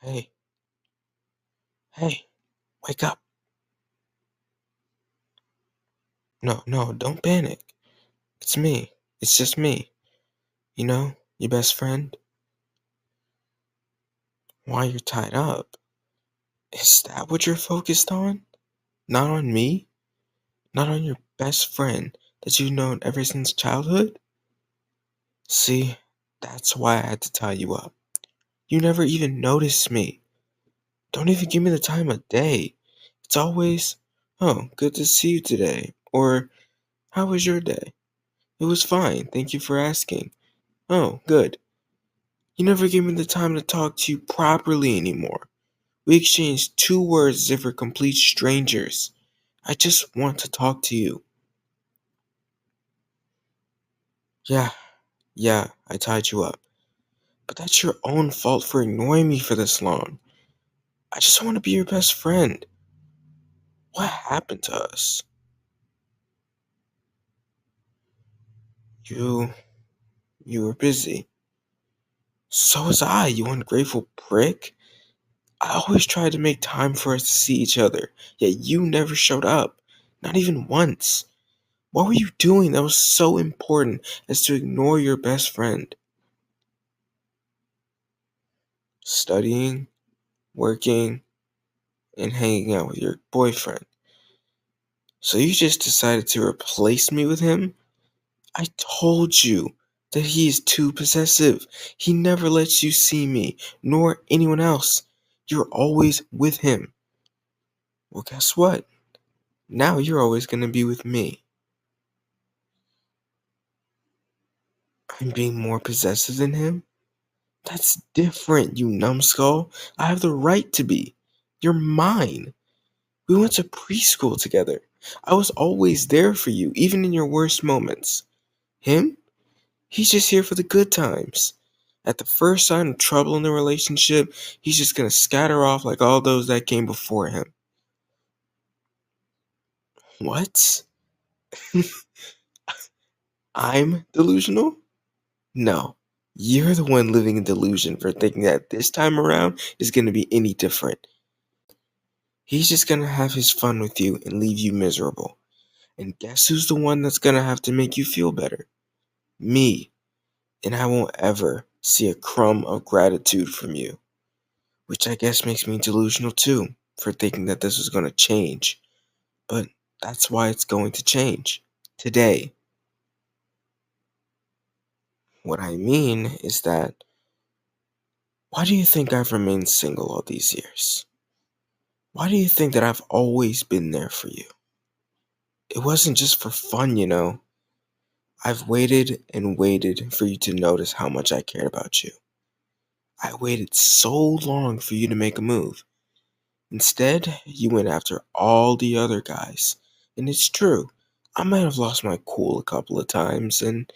Hey, hey, wake up. No, no, don't panic. It's me. It's just me. Your best friend. Why you're tied up? Is that what you're focused on? Not on me? Not on your best friend that you've known ever since childhood? See, that's why I had to tie you up. You never even noticed me. Don't even give me the time of day. It's always, oh, good to see you today. Or, how was your day? It was fine. Thank you for asking. Oh, good. You never gave me the time to talk to you properly anymore. We exchanged two words as if we're complete strangers. I just want to talk to you. Yeah, yeah, I tied you up. But that's your own fault for ignoring me for this long. I just want to be your best friend. What happened to us? You, you were busy. So was I, you ungrateful prick. I always tried to make time for us to see each other, yet you never showed up. Not even once. What were you doing that was so important as to ignore your best friend? Studying, working, and hanging out with your boyfriend. So you just decided to replace me with him? I told you that he is too possessive. He never lets you see me, nor anyone else. You're always with him. Well, guess what? Now you're always going to be with me. I'm being more possessive than him? That's different, you numbskull. I have the right to be. You're mine. We went to preschool together. I was always there for you, even in your worst moments. Him? He's just here for the good times. At the first sign of trouble in the relationship, he's just gonna scatter off like all those that came before him. What? I'm delusional? No. You're the one living in delusion for thinking that this time around is gonna be any different. He's just gonna have his fun with you and leave you miserable. And guess who's the one that's gonna have to make you feel better? Me. And I won't ever see a crumb of gratitude from you. Which I guess makes me delusional too, for thinking that this was gonna change. But that's why it's going to change. Today. What I mean is that, why do you think I've remained single all these years? Why do you think that I've always been there for you? It wasn't just for fun. I've waited and waited for you to notice how much I cared about you. I waited so long for you to make a move. Instead, you went after all the other guys. And it's true, I might have lost my cool a couple of times and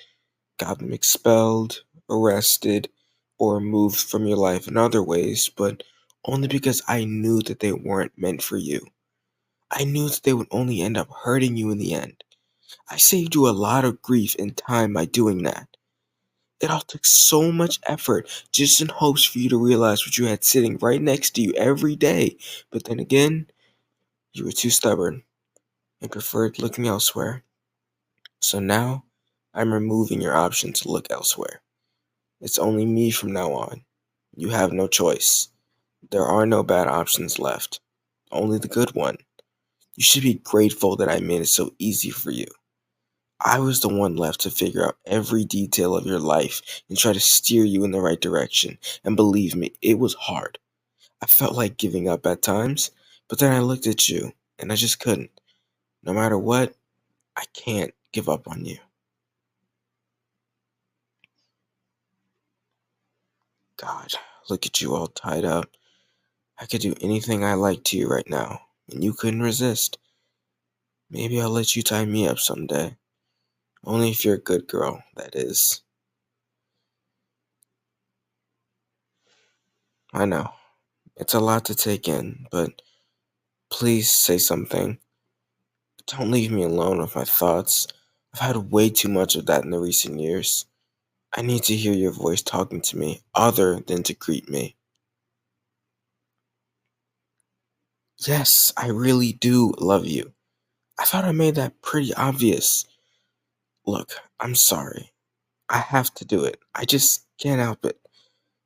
got them expelled, arrested, or moved from your life in other ways, but only because I knew that they weren't meant for you. I knew that they would only end up hurting you in the end. I saved you a lot of grief and time by doing that. It all took so much effort just in hopes for you to realize what you had sitting right next to you every day. But then again, you were too stubborn and preferred looking elsewhere. So now, I'm removing your option to look elsewhere. It's only me from now on. You have no choice. There are no bad options left. Only the good one. You should be grateful that I made it so easy for you. I was the one left to figure out every detail of your life and try to steer you in the right direction. And believe me, it was hard. I felt like giving up at times, but then I looked at you and I just couldn't. No matter what, I can't give up on you. God, look at you all tied up. I could do anything I like to you right now, and you couldn't resist. Maybe I'll let you tie me up someday. Only if you're a good girl, that is. I know, it's a lot to take in, but please say something. Don't leave me alone with my thoughts. I've had way too much of that in the recent years. I need to hear your voice talking to me, other than to greet me. Yes, I really do love you. I thought I made that pretty obvious. Look, I'm sorry. I have to do it. I just can't help it.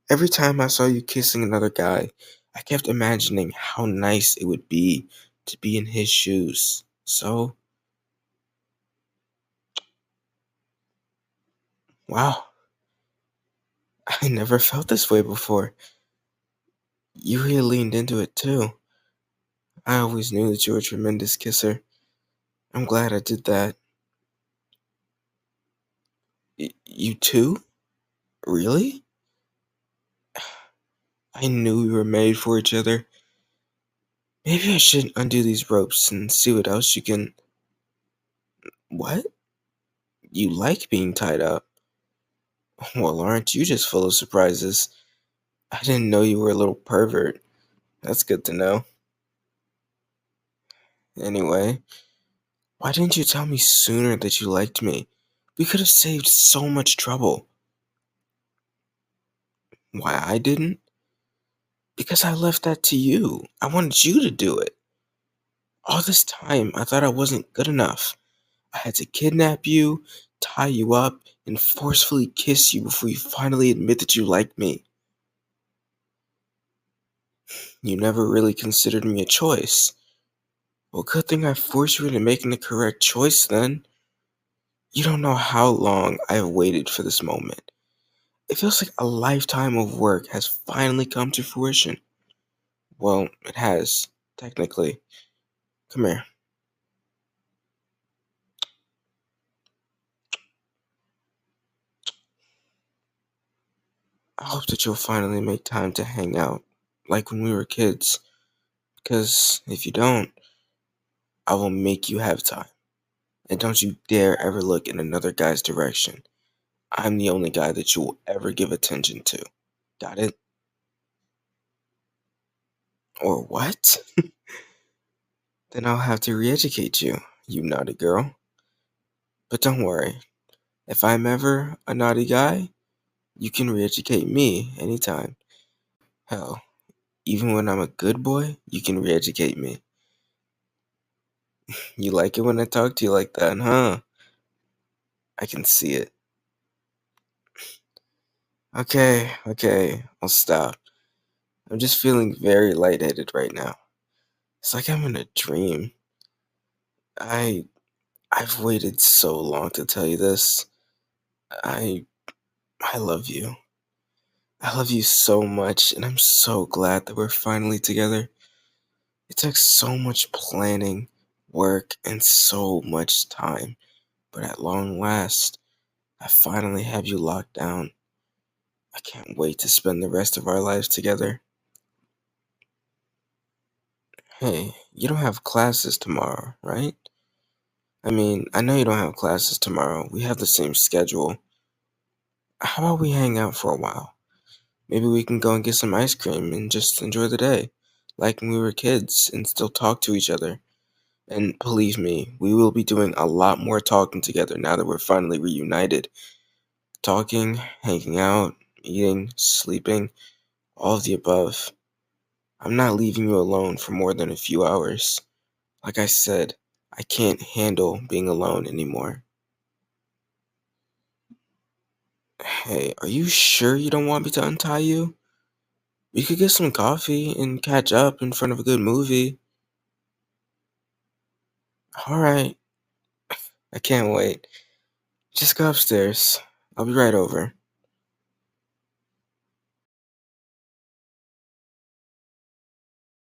Every time I saw you kissing another guy, I kept imagining how nice it would be to be in his shoes. So, wow, I never felt this way before. You really leaned into it too. I always knew that you were a tremendous kisser. I'm glad I did that. You too? Really? I knew we were made for each other. Maybe I should undo these ropes and see what else you can. What? You like being tied up? Well, aren't you just full of surprises? I didn't know you were a little pervert. That's good to know. Anyway, why didn't you tell me sooner that you liked me? We could have saved so much trouble. Why I didn't? Because I left that to you. I wanted you to do it. All this time, I thought I wasn't good enough. I had to kidnap you, tie you up, and forcefully kiss you before you finally admit that you liked me. You never really considered me a choice. Well, good thing I forced you into making the correct choice then. You don't know how long I have waited for this moment. It feels like a lifetime of work has finally come to fruition. Well, it has, technically. Come here. I hope that you'll finally make time to hang out, like when we were kids. Because if you don't, I will make you have time. And don't you dare ever look in another guy's direction. I'm the only guy that you will ever give attention to. Got it? Or what? Then I'll have to re educate you, you naughty girl. But don't worry, if I'm ever a naughty guy, you can re educate me anytime. Hell, even when I'm a good boy, you can re educate me. You like it when I talk to you like that, huh? I can see it. Okay, I'll stop. I'm just feeling very lightheaded right now. It's like I'm in a dream. I I've waited so long to tell you this. I I love you. I love you so much, and I'm so glad that we're finally together. It took so much planning, work, and so much time, but at long last, I finally have you locked down. I can't wait to spend the rest of our lives together. Hey, you don't have classes tomorrow, right? I mean, I know you don't have classes tomorrow. We have the same schedule. How about we hang out for a while? Maybe we can go and get some ice cream and just enjoy the day, like when we were kids, and still talk to each other. And believe me, we will be doing a lot more talking together now that we're finally reunited. Talking, hanging out, eating, sleeping, all of the above. I'm not leaving you alone for more than a few hours. Like I said, I can't handle being alone anymore. Hey, are you sure you don't want me to untie you? We could get some coffee and catch up in front of a good movie. Alright, I can't wait. Just go upstairs. I'll be right over.